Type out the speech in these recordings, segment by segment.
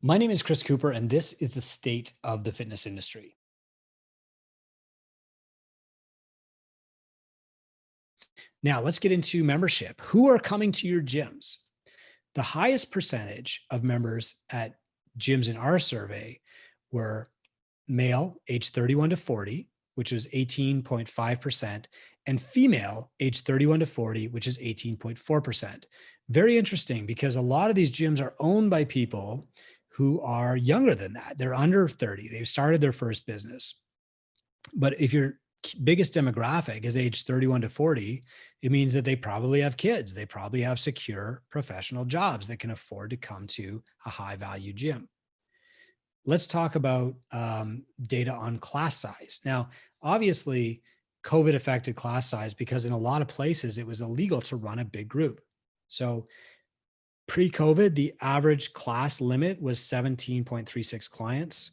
My name is Chris Cooper, and this is the state of the fitness industry. Now, let's get into membership. Who are coming to your gyms? The highest percentage of members at gyms in our survey were male, age 31 to 40, which is 18.5%, and female, age 31 to 40, which is 18.4%. Very interesting because a lot of these gyms are owned by people who are younger than that. They're under 30. They've started their first business. But if your biggest demographic is age 31 to 40, it means that they probably have kids. They probably have secure professional jobs that can afford to come to a high value gym. Let's talk about data on class size. Now, obviously, COVID affected class size because in a lot of places it was illegal to run a big group. So pre-COVID, the average class limit was 17.36 clients.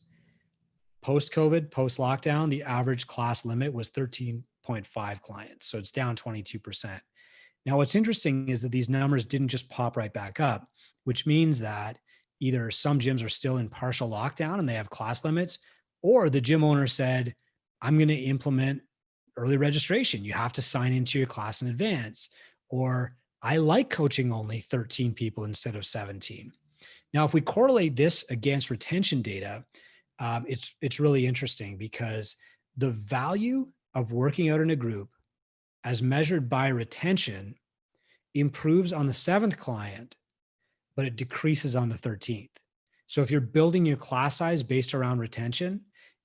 Post-COVID, post-lockdown, the average class limit was 13.5 clients. So it's down 22%. Now, what's interesting is that these numbers didn't just pop right back up, which means that either some gyms are still in partial lockdown and they have class limits, or the gym owner said, I'm going to implement early registration. You have to sign into your class in advance. Or I like coaching only 13 people instead of 17. Now, if we correlate this against retention data, it's really interesting because the value of working out in a group as measured by retention improves on the 7th client, but it decreases on the 13th. So if you're building your class size based around retention,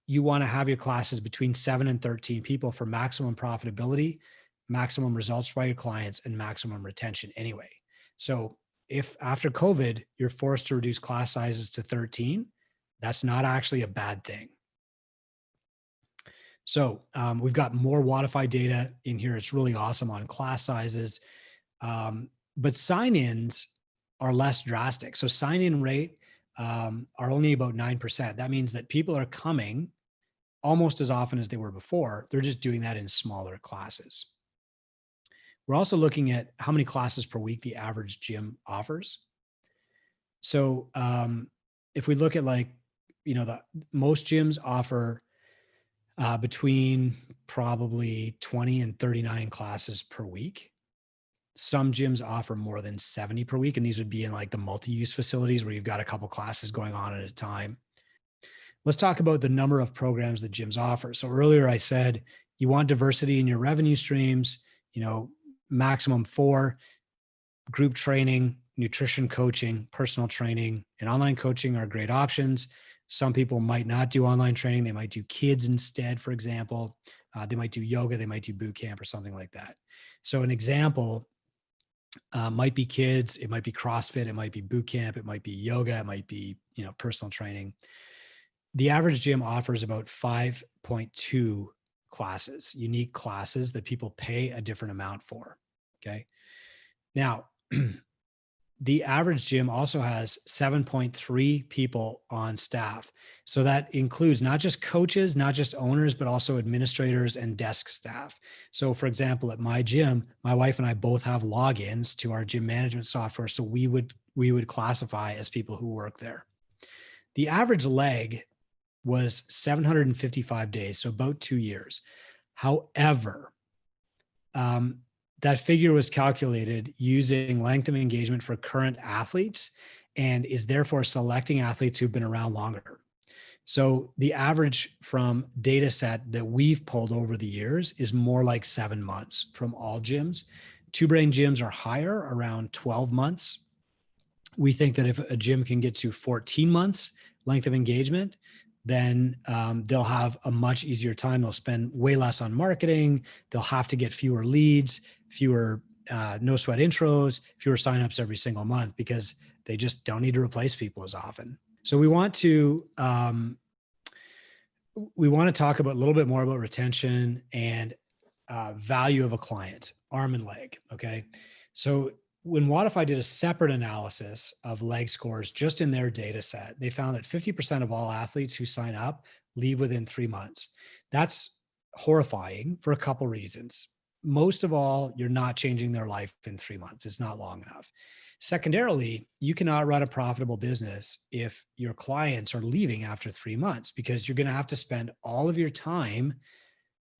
you want to have your classes between 7 and 13 people for maximum profitability, maximum results by your clients, and maximum retention anyway. So if after COVID, you're forced to reduce class sizes to 13, that's not actually a bad thing. So we've got more Wodify data in here. It's really awesome on class sizes. But sign-ins are less drastic. So sign-in rate are only about 9%. That means that people are coming almost as often as they were before. They're just doing that in smaller classes. We're also looking at how many classes per week the average gym offers. So if we look at most gyms offer between probably 20 and 39 classes per week. Some gyms offer more than 70 per week, and these would be in like the multi-use facilities where you've got a couple classes going on at a time. Let's talk about the number of programs that gyms offer. So earlier I said you want diversity in your revenue streams, maximum 4: group training, nutrition coaching, personal training, and online coaching are great options. Some people might not do online training. They might do kids instead, for example. They might do yoga. They might do boot camp or something like that. So an example might be kids. It might be CrossFit. It might be boot camp. It might be yoga. It might be, personal training. The average gym offers about 5.2 classes, unique classes that people pay a different amount for. Okay. Now, the average gym also has 7.3 people on staff. So that includes not just coaches, not just owners, but also administrators and desk staff. So for example, at my gym, my wife and I both have logins to our gym management software. So we would classify as people who work there. The average leg was 755 days, so about 2 years. However, that figure was calculated using length of engagement for current athletes and is therefore selecting athletes who've been around longer. So the average from data set that we've pulled over the years is more like 7 months from all gyms. Two Brain gyms are higher, around 12 months. We think that if a gym can get to 14 months length of engagement, then they'll have a much easier time. They'll spend way less on marketing. They'll have to get fewer leads, fewer no sweat intros, fewer signups every single month because they just don't need to replace people as often. So we want to talk about a little bit more about retention and value of a client, arm and leg. Okay. So when Wodify did a separate analysis of leg scores just in their data set, they found that 50% of all athletes who sign up leave within 3 months. That's horrifying for a couple reasons. most of all, you're not changing their life in 3 months. It's not long enough. Secondarily, you cannot run a profitable business if your clients are leaving after 3 months, because you're going to have to spend all of your time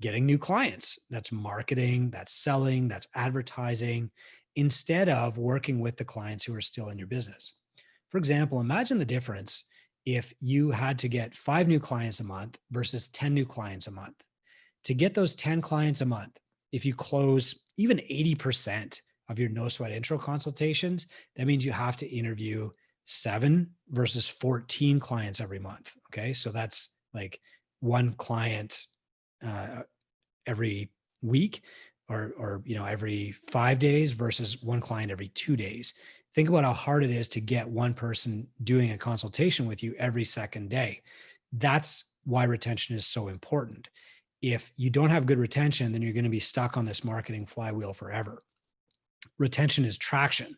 getting new clients. That's marketing, that's selling, that's advertising, instead of working with the clients who are still in your business. For example, imagine the difference if you had to get 5 new clients a month versus 10 new clients a month. To get those 10 clients a month, if you close even 80% of your no sweat intro consultations, that means you have to interview 7 versus 14 clients every month. Okay. So that's like one client every week, or every 5 days versus one client every 2 days. Think about how hard it is to get one person doing a consultation with you every second day. That's why retention is so important. If you don't have good retention, then you're going to be stuck on this marketing flywheel forever. Retention is traction.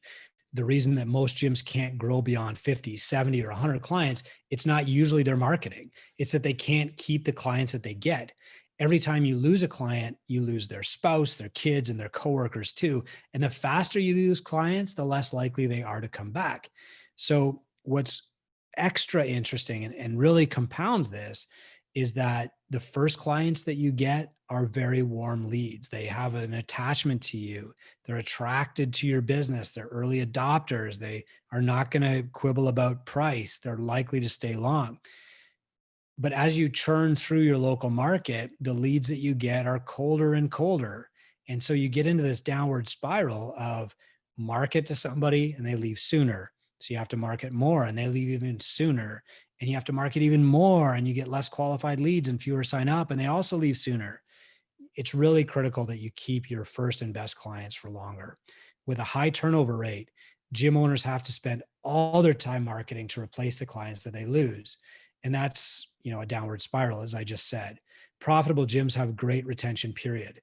The reason that most gyms can't grow beyond 50, 70, or 100 clients, it's not usually their marketing. It's that they can't keep the clients that they get. Every time you lose a client, you lose their spouse, their kids, and their coworkers too. And the faster you lose clients, the less likely they are to come back. So what's extra interesting and really compounds this is that the first clients that you get are very warm leads. They have an attachment to you. They're attracted to your business. They're early adopters. They are not going to quibble about price. They're likely to stay long. But as you churn through your local market, the leads that you get are colder and colder. And so you get into this downward spiral of market to somebody and they leave sooner. So you have to market more and they leave even sooner. And you have to market even more and you get less qualified leads and fewer sign up and they also leave sooner. It's really critical that you keep your first and best clients for longer. With a high turnover rate, gym owners have to spend all their time marketing to replace the clients that they lose. And that's, a downward spiral, as I just said. Profitable gyms have great retention, period.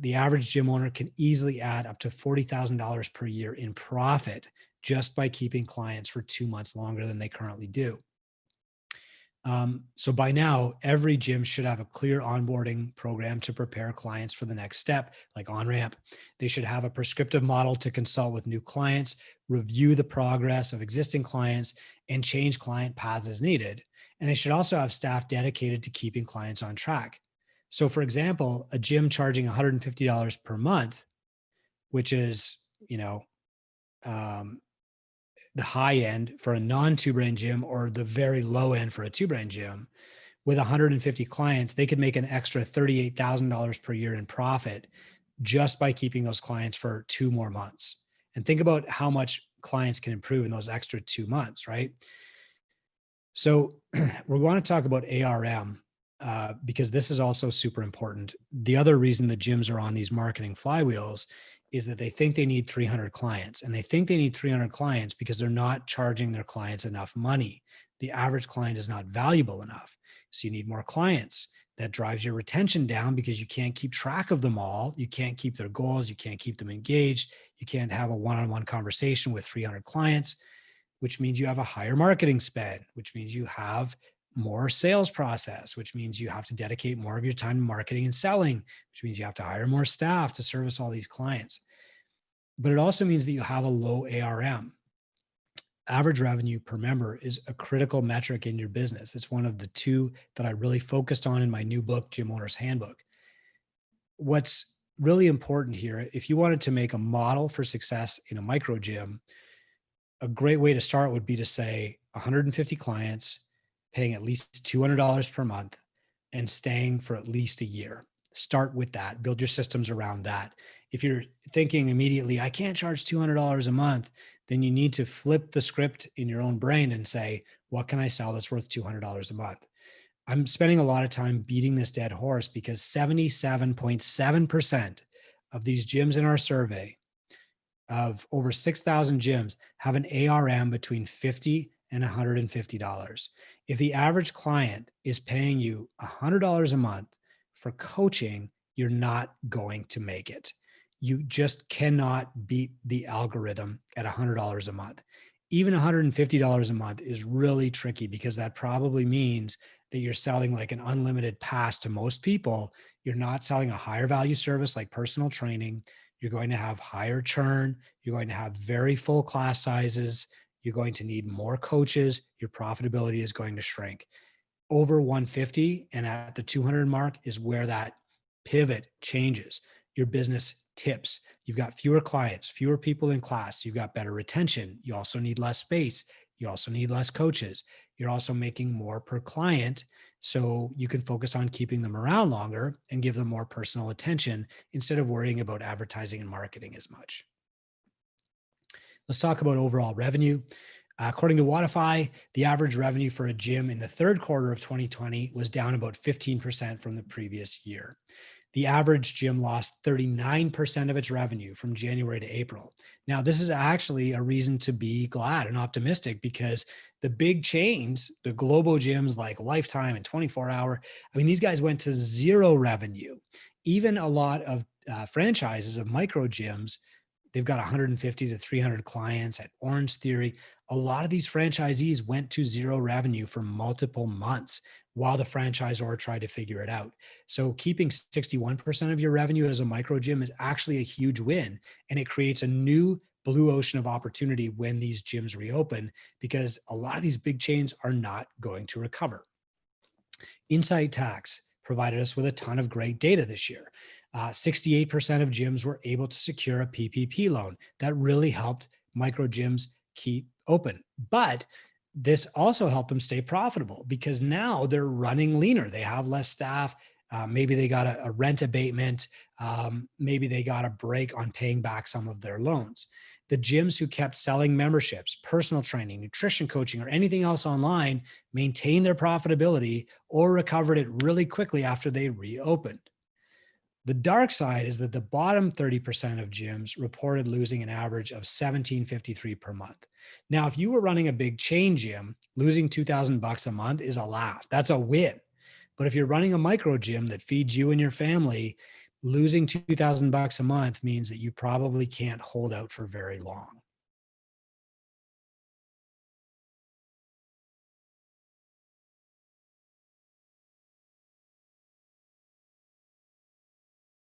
The average gym owner can easily add up to $40,000 per year in profit just by keeping clients for 2 months longer than they currently do. So by now, every gym should have a clear onboarding program to prepare clients for the next step, like on-ramp. They should have a prescriptive model to consult with new clients, review the progress of existing clients, and change client paths as needed. And they should also have staff dedicated to keeping clients on track. So for example, a gym charging $150 per month, which is, the high end for a non-two-brand gym or the very low end for a two-brand gym, with 150 clients, they could make an extra $38,000 per year in profit just by keeping those clients for 2 more months. And think about how much clients can improve in those extra 2 months, right? So we want to talk about ARM because this is also super important. The other reason the gyms are on these marketing flywheels is that they think they need 300 clients, and they think they need 300 clients because they're not charging their clients enough money. The average client is not valuable enough. So you need more clients. That drives your retention down because you can't keep track of them all. You can't keep their goals. You can't keep them engaged. You can't have a one-on-one conversation with 300 clients, which means you have a higher marketing spend, which means you have more sales process, which means you have to dedicate more of your time to marketing and selling, which means you have to hire more staff to service all these clients. But it also means that you have a low ARM. Average revenue per member is a critical metric in your business. It's one of the 2 that I really focused on in my new book, Gym Owner's Handbook. What's really important here, if you wanted to make a model for success in a micro gym, a great way to start would be to say 150 clients, paying at least $200 per month, and staying for at least a year. Start with that. Build your systems around that. If you're thinking immediately, I can't charge $200 a month, then you need to flip the script in your own brain and say, what can I sell that's worth $200 a month? I'm spending a lot of time beating this dead horse because 77.7% of these gyms in our survey of over 6,000 gyms have an ARM between $50 and $150. If the average client is paying you $100 a month for coaching, you're not going to make it. You just cannot beat the algorithm at $100 a month. Even $150 a month is really tricky because that probably means that you're selling like an unlimited pass to most people You're not selling a higher value service like personal training. You're going to have higher churn. You're going to have very full class sizes. You're going to need more coaches. Your profitability is going to shrink. Over 150 and at the 200 mark is where that pivot changes. Your business tips. You've got fewer clients, fewer people in class. You've got better retention. You also need less space. You also need less coaches. You're also making more per client. So you can focus on keeping them around longer and give them more personal attention instead of worrying about advertising and marketing as much. Let's talk about overall revenue. According to Wodify, the average revenue for a gym in the third quarter of 2020 was down about 15% from the previous year. The average gym lost 39% of its revenue from January to April. Now, this is actually a reason to be glad and optimistic because the big chains, the global gyms like Lifetime and 24 Hour, I mean, these guys went to zero revenue. Even a lot of franchises of micro gyms, they've got 150 to 300 clients at Orange Theory. A lot of these franchisees went to zero revenue for multiple months while the franchisor tried to figure it out. So keeping 61% of your revenue as a micro gym is actually a huge win. And it creates a new blue ocean of opportunity when these gyms reopen, because a lot of these big chains are not going to recover. Incite Tax provided us with a ton of great data this year. 68% of gyms were able to secure a PPP loan. That really helped micro gyms keep open. But this also helped them stay profitable because now they're running leaner. They have less staff. Maybe they got a rent abatement. Maybe they got a break on paying back some of their loans. The gyms who kept selling memberships, personal training, nutrition coaching, or anything else online maintained their profitability or recovered it really quickly after they reopened. The dark side is that the bottom 30% of gyms reported losing an average of $1,753 per month. Now, if you were running a big chain gym, losing $2,000 a month is a laugh. That's a win. But if you're running a micro gym that feeds you and your family, losing $2,000 a month means that you probably can't hold out for very long.